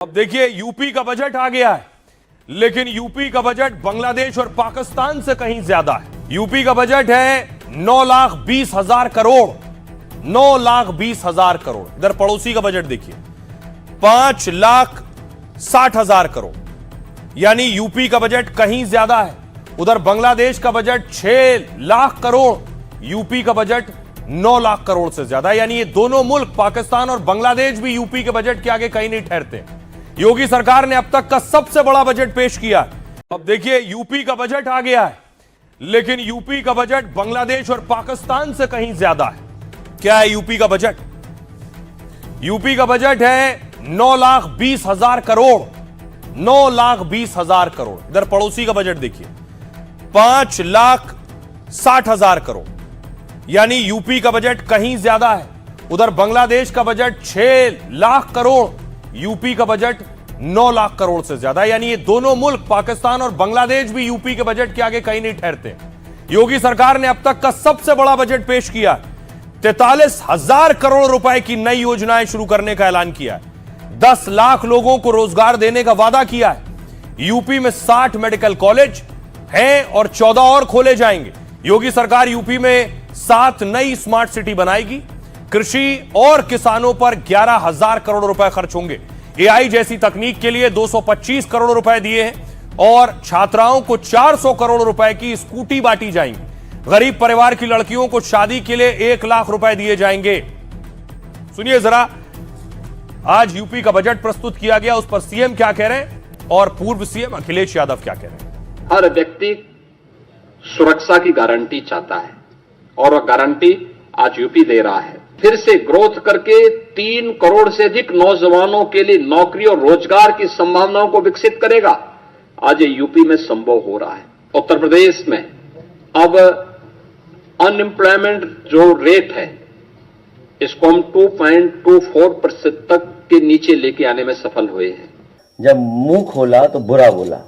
अब देखिए यूपी का बजट आ गया है, लेकिन यूपी का बजट बांग्लादेश और पाकिस्तान से कहीं ज्यादा है। यूपी का बजट है 9,20,000 करोड़, 9,20,000 करोड़। इधर पड़ोसी का बजट देखिए 5,60,000 करोड़, यानी यूपी का बजट कहीं ज्यादा है। उधर बांग्लादेश का बजट 6 लाख करोड़, यूपी का बजट 9 लाख करोड़ से ज्यादा, यानी ये दोनों मुल्क पाकिस्तान और बांग्लादेश भी यूपी के बजट के आगे कहीं नहीं ठहरते। योगी सरकार ने अब तक का सबसे बड़ा बजट पेश किया। अब देखिए यूपी का बजट आ गया है, लेकिन यूपी का बजट बांग्लादेश और पाकिस्तान से कहीं ज्यादा है। क्या है यूपी का बजट? यूपी का बजट है 9,20,000 करोड़, 9,20,000 करोड़। इधर पड़ोसी का बजट देखिए 5,60,000 करोड़, यानी यूपी का बजट कहीं ज्यादा है। उधर बांग्लादेश का बजट 6 लाख करोड़, यूपी का बजट 9 लाख करोड़ से ज्यादा, यानी ये दोनों मुल्क पाकिस्तान और बांग्लादेश भी यूपी के बजट के आगे कहीं नहीं ठहरते। योगी सरकार ने अब तक का सबसे बड़ा बजट पेश किया। 43,000 करोड़ रुपए की नई योजनाएं शुरू करने का ऐलान किया है। 10 लाख लोगों को रोजगार देने का वादा किया है। यूपी में 60 मेडिकल कॉलेज हैं और 14 और खोले जाएंगे। योगी सरकार यूपी में 7 नई स्मार्ट सिटी बनाएगी। कृषि और किसानों पर 11,000 करोड़ रुपए खर्च होंगे। एआई जैसी तकनीक के लिए 225 करोड़ रुपए दिए हैं और छात्राओं को 400 करोड़ रुपए की स्कूटी बांटी जाएंगी। गरीब परिवार की लड़कियों को शादी के लिए 1 लाख रुपए दिए जाएंगे। सुनिए जरा, आज यूपी का बजट प्रस्तुत किया गया, उस पर सीएम क्या कह रहे हैं और पूर्व सीएम अखिलेश यादव क्या कह रहे हैं। हर व्यक्ति सुरक्षा की गारंटी चाहता है और वह गारंटी आज यूपी दे रहा है। फिर से ग्रोथ करके 3 करोड़ से अधिक नौजवानों के लिए नौकरी और रोजगार की संभावनाओं को विकसित करेगा। आज ये यूपी में संभव हो रहा है। उत्तर प्रदेश में अब अनएम्प्लॉयमेंट जो रेट है, इसको हम 2.24% तक के नीचे लेके आने में सफल हुए हैं। जब मुंह खोला तो बुरा बोला।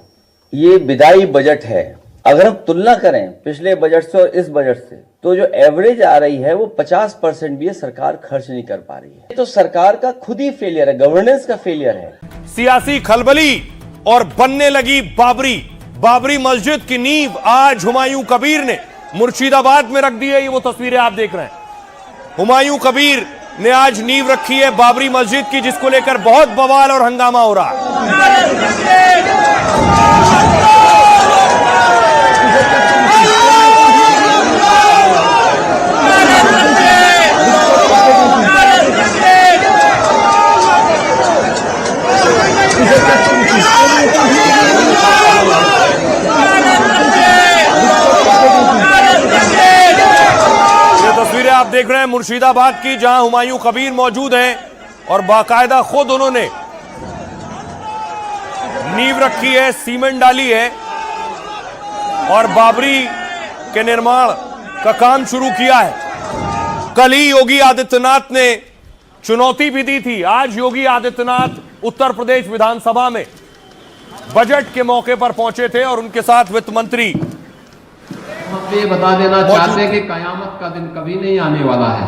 ये विदाई बजट है। अगर हम तुलना करें पिछले बजट से और इस बजट से, तो जो एवरेज आ रही है वो 50% भी सरकार खर्च नहीं कर पा रही है। तो सरकार का खुद ही फेलियर है, गवर्नेंस का फेलियर है। सियासी खलबली और बनने लगी बाबरी मस्जिद की नींव आज हुमायूं कबीर ने मुर्शिदाबाद में रख दी है। ये वो तस्वीरें आप देख रहे हैं। हुमायूं कबीर ने आज नींव रखी है बाबरी मस्जिद की, जिसको लेकर बहुत बवाल और हंगामा हो रहा है। आप देख रहे हैं मुर्शिदाबाद की, जहां हुमायूं कबीर मौजूद हैं और बाकायदा खुद उन्होंने नींव रखी है, सीमेंट डाली है और बाबरी के निर्माण का काम शुरू किया है। कल ही योगी आदित्यनाथ ने चुनौती भी दी थी। आज योगी आदित्यनाथ उत्तर प्रदेश विधानसभा में बजट के मौके पर पहुंचे थे और उनके साथ वित्त मंत्री ये बता देना चाहते हैं कि कयामत का दिन कभी नहीं आने वाला है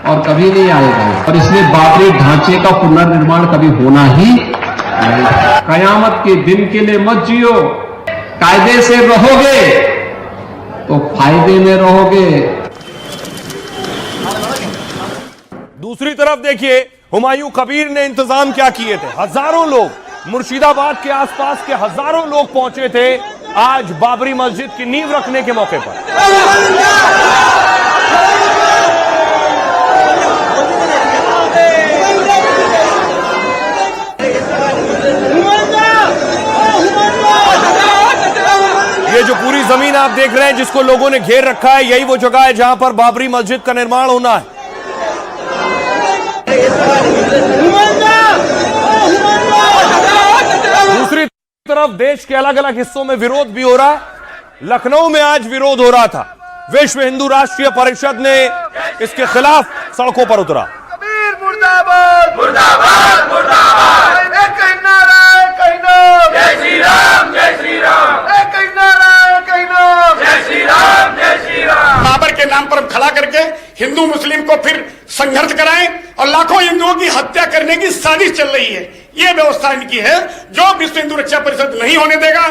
और कभी नहीं आएगा, और इसलिए बाबरी ढांचे का पुनर्निर्माण कभी होना ही नहीं। कयामत के दिन के लिए मत जियो, कायदे से रहोगे तो फायदे में रहोगे। दूसरी तरफ देखिए हुमायूं कबीर ने इंतजाम क्या किए थे। हजारों लोग, मुर्शिदाबाद के आसपास के हजारों लोग पहुंचे थे आज बाबरी मस्जिद की नींव रखने के मौके पर। ये जो पूरी जमीन आप देख रहे हैं जिसको लोगों ने घेर रखा है, यही वो जगह है जहां पर बाबरी मस्जिद का निर्माण होना है। दूसरी तरफ देश के अलग अलग हिस्सों में विरोध भी हो रहा है। लखनऊ में आज विरोध हो रहा था। विश्व हिंदू राष्ट्रीय परिषद ने इसके खिलाफ सड़कों पर उतरा। कबीर मुर्दाबाद, मुर्दाबाद, मुर्दाबाद। एक नारा, जय श्री राम, जय श्री राम। एक नारा, जय श्री राम, जय श्री राम। बाबर के नाम पर खड़ा करके हिंदू मुस्लिम को फिर संघर्ष कराएं और लाखों हिंदुओं की हत्या करने की साजिश चल रही है। ये व्यवस्था इनकी है जो विश्व हिंदू रक्षा परिषद नहीं होने देगा।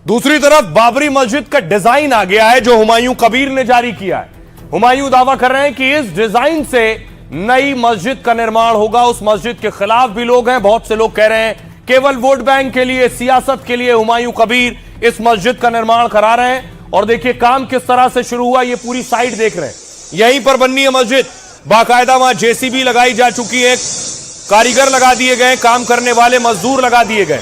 दूसरी तरफ बाबरी मस्जिद का डिजाइन आ गया है जो हुमायूं कबीर ने जारी किया है। हुमायूं दावा कर रहे हैं कि इस डिजाइन से नई मस्जिद का निर्माण होगा। उस मस्जिद के खिलाफ भी लोग हैं। बहुत से लोग कह रहे हैं केवल वोट बैंक के लिए, सियासत के लिए हुमायूं कबीर इस मस्जिद का निर्माण करा रहे हैं। और देखिए काम किस तरह से शुरू हुआ, ये पूरी साइड देख रहे हैं। यहीं पर बननी है मस्जिद, बाकायदा वहां जेसीबी लगाई जा चुकी है, कारीगर लगा दिए गए, काम करने वाले मजदूर लगा दिए गए।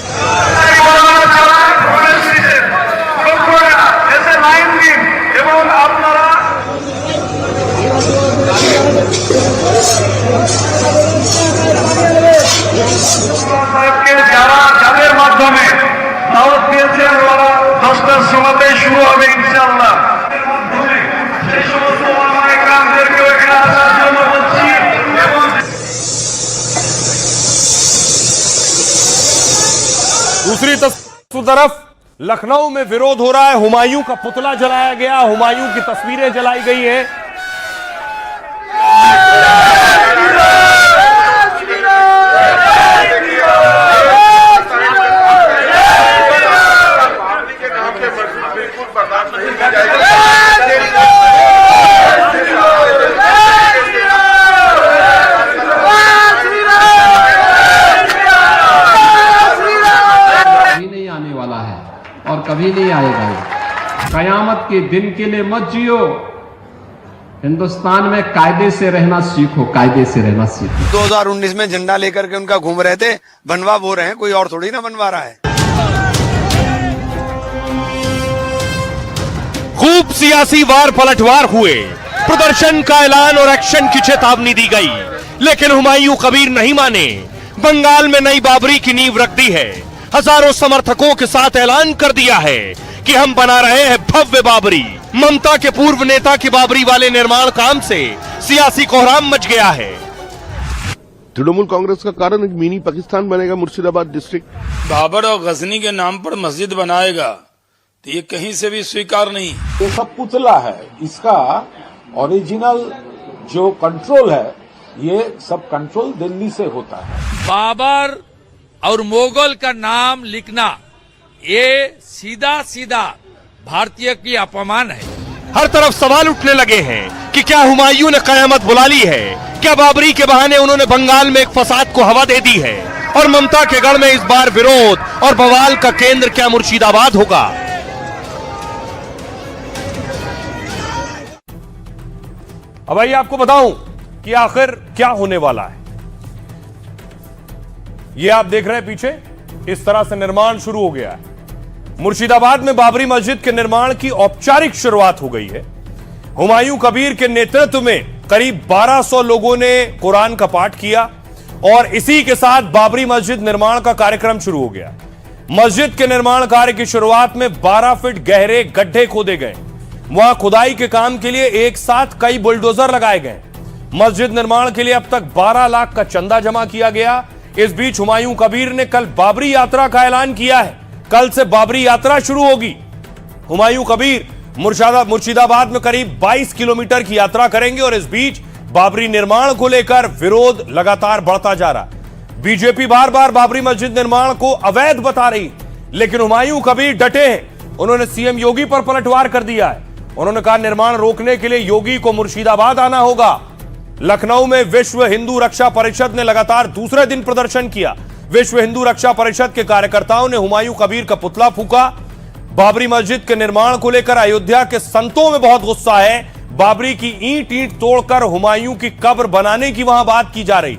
যাদের মাধ্যমে দাওয়াত দিয়েছেন ওরা 10টার সময়তে শুরু হবে ইনশাআল্লাহ। সেই সমস্ত ওলামায়ে কেরামদেরকে এখানে আসার জন্য বলছি। दूसरी तरफ लखनऊ में विरोध हो रहा है। हुमायूं का पुतला जलाया गया, हुमायूं की तस्वीरें जलाई गई हैं। और कभी नहीं आएगा। कयामत के दिन के लिए मत जियो, हिंदुस्तान में कायदे से रहना सीखो, कायदे से रहना सीखो। 2019 में झंडा लेकर के उनका घूम रहे थे, बनवा वो रहे हैं, कोई और थोड़ी ना बनवा रहा है। खूब सियासी वार पलटवार हुए, प्रदर्शन का ऐलान और एक्शन की चेतावनी दी गई, लेकिन हुमायूं कबीर नहीं माने। बंगाल में नई बाबरी की नींव रख दी है। हजारों समर्थकों के साथ ऐलान कर दिया है कि हम बना रहे हैं भव्य बाबरी। ममता के पूर्व नेता की बाबरी वाले निर्माण काम से सियासी कोहराम मच गया है। तृणमूल कांग्रेस का कारण एक मिनी पाकिस्तान बनेगा मुर्शिदाबाद डिस्ट्रिक्ट। बाबर और गजनी के नाम पर मस्जिद बनाएगा तो ये कहीं से भी स्वीकार नहीं। ये सब पुतला है, इसका ओरिजिनल जो कंट्रोल है ये सब कंट्रोल दिल्ली से होता है। बाबर और मोगल का नाम लिखना ये सीधा सीधा भारतीय की अपमान है। हर तरफ सवाल उठने लगे हैं कि क्या हुमायूं ने कयामत बुला ली है? क्या बाबरी के बहाने उन्होंने बंगाल में एक फसाद को हवा दे दी है? और ममता के गढ़ में इस बार विरोध और बवाल का केंद्र क्या मुर्शिदाबाद होगा? अब आइए आपको बताऊं कि आखिर क्या होने वाला है। ये आप देख रहे हैं पीछे, इस तरह से निर्माण शुरू हो गया है। मुर्शिदाबाद में बाबरी मस्जिद के निर्माण की औपचारिक शुरुआत हो गई है। हुमायूं कबीर के नेतृत्व में करीब 1200 लोगों ने कुरान का पाठ किया और इसी के साथ बाबरी मस्जिद निर्माण का कार्यक्रम शुरू हो गया। मस्जिद के निर्माण कार्य की शुरुआत में 12 फीट गहरे गड्ढे खोदे गए। वहां खुदाई के काम के लिए एक साथ कई बुलडोजर लगाए गए। मस्जिद निर्माण के लिए अब तक 12 लाख का चंदा जमा किया गया। इस बीच हुमायूं कबीर ने कल बाबरी यात्रा का ऐलान किया है। कल से बाबरी यात्रा शुरू होगी। हुमायूं कबीर मुर्शिदाबाद में करीब 22 किलोमीटर की यात्रा करेंगे और इस बीच बाबरी निर्माण को लेकर विरोध लगातार बढ़ता जा रहा है। बीजेपी बार बार बाबरी मस्जिद निर्माण को अवैध बता रही, लेकिन हुमायूं कबीर डटे हैं। उन्होंने सीएम योगी पर पलटवार कर दिया है। उन्होंने कहा निर्माण रोकने के लिए योगी को मुर्शिदाबाद आना होगा। लखनऊ में विश्व हिंदू रक्षा परिषद ने लगातार दूसरे दिन प्रदर्शन किया। विश्व हिंदू रक्षा परिषद के कार्यकर्ताओं ने हुमायूं कबीर का पुतला फूंका। बाबरी मस्जिद के निर्माण को लेकर अयोध्या के संतों में बहुत गुस्सा है। बाबरी की ईंट तोड़कर हुमायूं की कब्र बनाने की वहां बात की जा रही।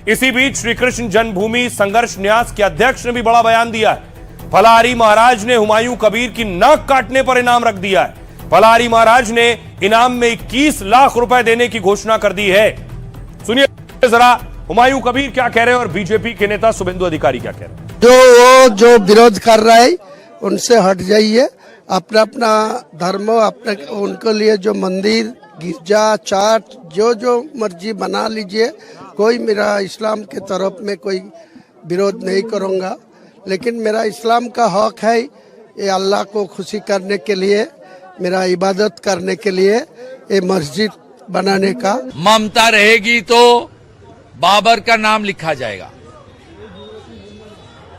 इसी बीच श्री कृष्ण जन्मभूमि संघर्ष न्यास के अध्यक्ष ने भी बड़ा बयान दिया है। फलाहारी महाराज ने हुमायूं कबीर की नाक काटने पर इनाम रख दिया है। फलाहारी महाराज ने इनाम में 21 लाख रुपए देने की घोषणा कर दी है। सुनिए जरा हुमायूं कबीर क्या कह रहे हैं और बीजेपी के नेता शुभेंदु अधिकारी क्या कह रहे हैं। जो विरोध कर रहा है उनसे हट जाइए। अपना अपना धर्म, अपने उनके लिए जो मंदिर, गिरजा, चर्च जो मर्जी बना लीजिए। कोई मेरा इस्लाम के तरफ में कोई विरोध नहीं करूँगा, लेकिन मेरा इस्लाम का हक है ये अल्लाह को खुशी करने के लिए, मेरा इबादत करने के लिए ये मस्जिद बनाने का। ममता रहेगी तो बाबर का नाम लिखा जाएगा,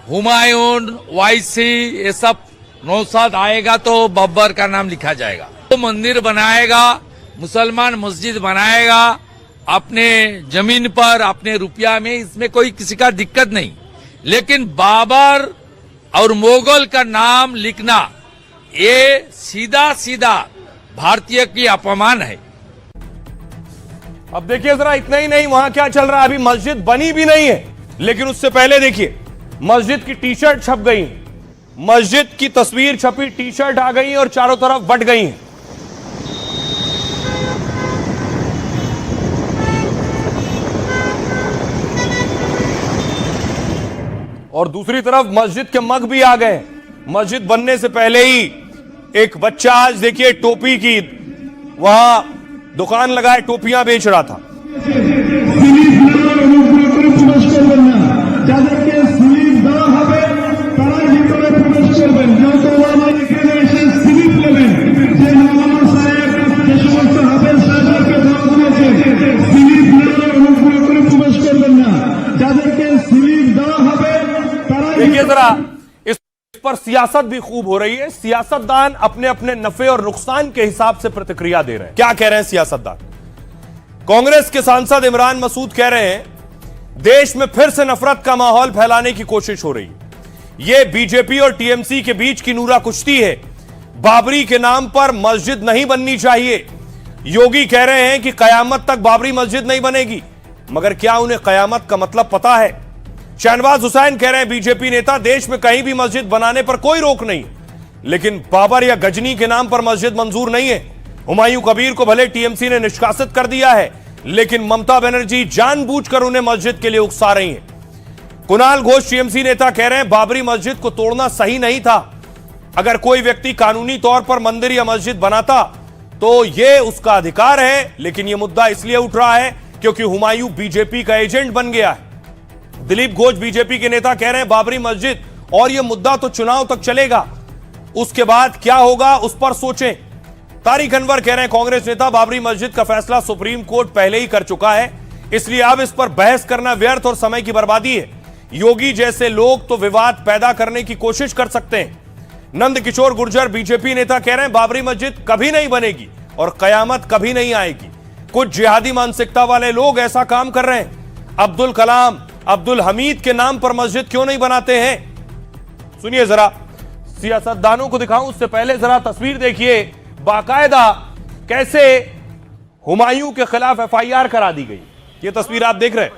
हुमायूं, वायसी, ये सब नौशाद आएगा तो बब्बर का नाम लिखा जाएगा। तो मंदिर बनाएगा, मुसलमान मस्जिद बनाएगा अपने जमीन पर, अपने रुपया में, इसमें कोई किसी का दिक्कत नहीं। लेकिन बाबर और मुगल का नाम लिखना ये सीधा सीधा भारतीय की अपमान है। अब देखिए जरा, इतना ही नहीं, वहां क्या चल रहा है, अभी मस्जिद बनी भी नहीं है, लेकिन उससे पहले देखिए मस्जिद की टी शर्ट छप गई, मस्जिद की तस्वीर छपी टी शर्ट आ गई और चारों तरफ बट गई हैं। और दूसरी तरफ मस्जिद के मग भी आ गए। मस्जिद बनने से पहले ही एक बच्चा, आज देखिए टोपी की वहां दुकान लगाए टोपियां बेच रहा था। देखिए जरा, इस पर सियासत भी खूब हो रही है। सियासतदान अपने अपने नफे और नुकसान के हिसाब से प्रतिक्रिया दे रहे हैं। क्या कह रहे हैं सियासतदान? कांग्रेस के सांसद इमरान मसूद कह रहे हैं देश में फिर से नफरत का माहौल फैलाने की कोशिश हो रही है। यह बीजेपी और टीएमसी के बीच की नूरा कुश्ती है। बाबरी के नाम पर मस्जिद नहीं बननी चाहिए। योगी कह रहे हैं कि कयामत तक बाबरी मस्जिद नहीं बनेगी, मगर क्या उन्हें कयामत का मतलब पता है? शहनवाज हुसैन कह रहे हैं बीजेपी नेता देश में कहीं भी मस्जिद बनाने पर कोई रोक नहीं, लेकिन बाबर या गजनी के नाम पर मस्जिद मंजूर नहीं है। हुमायूं कबीर को भले टीएमसी ने निष्कासित कर दिया है, लेकिन ममता बनर्जी जानबूझकर उन्हें मस्जिद के लिए उकसा रही हैं। कुणाल घोष टीएमसी नेता कह रहे हैं बाबरी मस्जिद को तोड़ना सही नहीं था। अगर कोई व्यक्ति कानूनी तौर पर मंदिर या मस्जिद बनाता तो यह उसका अधिकार है, लेकिन यह मुद्दा इसलिए उठ रहा है क्योंकि हुमायूं बीजेपी का एजेंट बन गया है। दिलीप घोष बीजेपी के नेता कह रहे हैं बाबरी मस्जिद और यह मुद्दा तो चुनाव तक चलेगा, उसके बाद क्या होगा उस पर सोचें। तारिक अनवर कह रहे हैं कांग्रेस नेता बाबरी मस्जिद का फैसला सुप्रीम कोर्ट पहले ही कर चुका है, इसलिए अब इस पर बहस करना व्यर्थ और समय की बर्बादी है। योगी जैसे लोग तो विवाद पैदा करने की कोशिश कर सकते हैं। नंद किशोर गुर्जर बीजेपी नेता कह रहे हैं बाबरी मस्जिद कभी नहीं बनेगी और कयामत कभी नहीं आएगी। कुछ जिहादी मानसिकता वाले लोग ऐसा काम कर रहे हैं। अब्दुल कलाम, अब्दुल हमीद के नाम पर मस्जिद क्यों नहीं बनाते हैं? सुनिए जरा, सियासतदानों को दिखाऊं उससे पहले जरा तस्वीर देखिए। बाकायदा कैसे हुमायूं के खिलाफ एफआईआर करा दी गई। ये तस्वीर आप देख रहे हैं,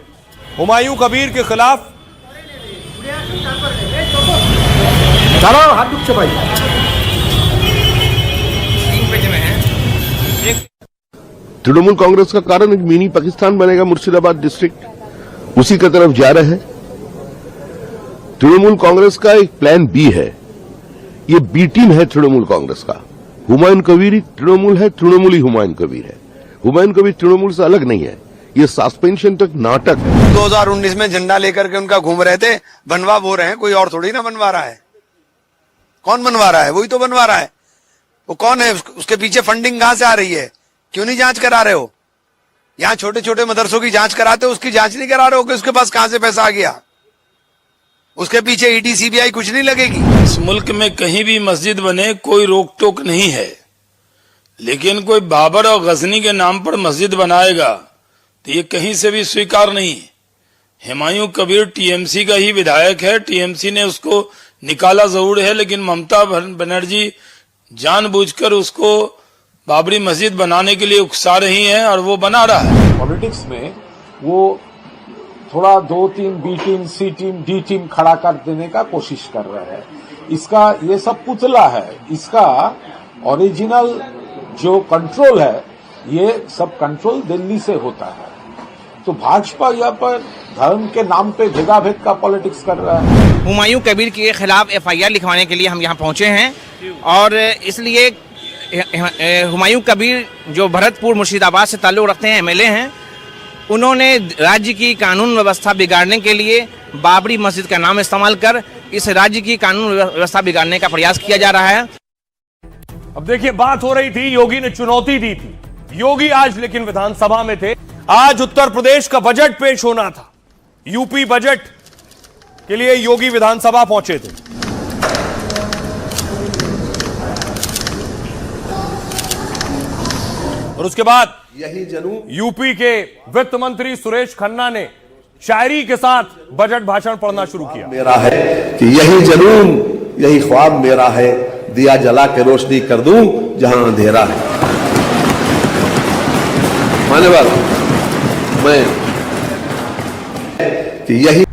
हुमायूं कबीर के खिलाफ। तृणमूल कांग्रेस का कारण एक मिनी पाकिस्तान बनेगा मुर्शिदाबाद डिस्ट्रिक्ट, उसी की तरफ जा रहे हैं। तृणमूल कांग्रेस का एक प्लान बी है, ये बी टीम है तृणमूल कांग्रेस का। हुमायूं कबीर ही तृणमूल है, तृणमूल ही हुमायूं कबीर है। हुमायूं कबीर तृणमूल से अलग नहीं है, ये सस्पेंशन तक नाटक है। 2019 में झंडा लेकर के उनका घूम रहे थे, बनवा वो रहे हैं, कोई और थोड़ी ना बनवा रहा है। कौन बनवा रहा है? वही तो बनवा रहा है। वो कौन है? उसके पीछे फंडिंग कहां से आ रही है? क्यों नहीं जांच करा रहे हो? यहां छोटे छोटे मदरसों की जांच कराते हो, उसकी जांच नहीं करा रहे हो कि उसके पास कहां से पैसा आ गया? उसके पीछे ईडी सीबीआई कुछ नहीं लगेगी। इस मुल्क में कहीं भी मस्जिद बने कोई रोक टोक नहीं है, लेकिन कोई बाबर और गजनी के नाम पर मस्जिद बनाएगा तो ये कहीं से भी स्वीकार नहीं। हुमायूं कबीर टीएमसी का ही विधायक है, टीएमसी ने उसको निकाला जरूर है, लेकिन ममता बनर्जी जानबूझकर उसको बाबरी मस्जिद बनाने के लिए उकसा रही हैं और वो बना रहा है। पॉलिटिक्स में वो थोड़ा 2-3 बी टीम, सी टीम, डी टीम खड़ा कर देने का कोशिश कर रहे हैं। इसका ये सब पुतला है। इसका ओरिजिनल जो कंट्रोल है, ये सब कंट्रोल दिल्ली से होता है। तो भाजपा यहाँ पर धर्म के नाम पे भेदाभेद का पॉलिटिक्स कर रहा है। हुमायूं कबीर के खिलाफ एफआईआर लिखवाने के लिए हम यहाँ पहुंचे हैं और इसलिए हुमायूं कबीर जो भरतपुर मुर्शिदाबाद से ताल्लुक रखते हैं, एमएलए हैं, उन्होंने राज्य की कानून व्यवस्था बिगाड़ने के लिए बाबरी मस्जिद का नाम इस्तेमाल कर इस राज्य की कानून व्यवस्था बिगाड़ने का प्रयास किया जा रहा है। अब देखिए, बात हो रही थी, योगी ने चुनौती दी थी योगी आज लेकिन विधानसभा में थे। आज उत्तर प्रदेश का बजट पेश होना था। यूपी बजट के लिए योगी विधानसभा पहुंचे थे। और उसके बाद यही जनून यूपी के वित्त मंत्री सुरेश खन्ना ने शायरी के साथ बजट भाषण पढ़ना शुरू किया। मेरा है कि यही जनून यही ख्वाब मेरा है, दिया जला के रोशनी कर दूं जहां अंधेरा है। मान्यवर मैं कि यही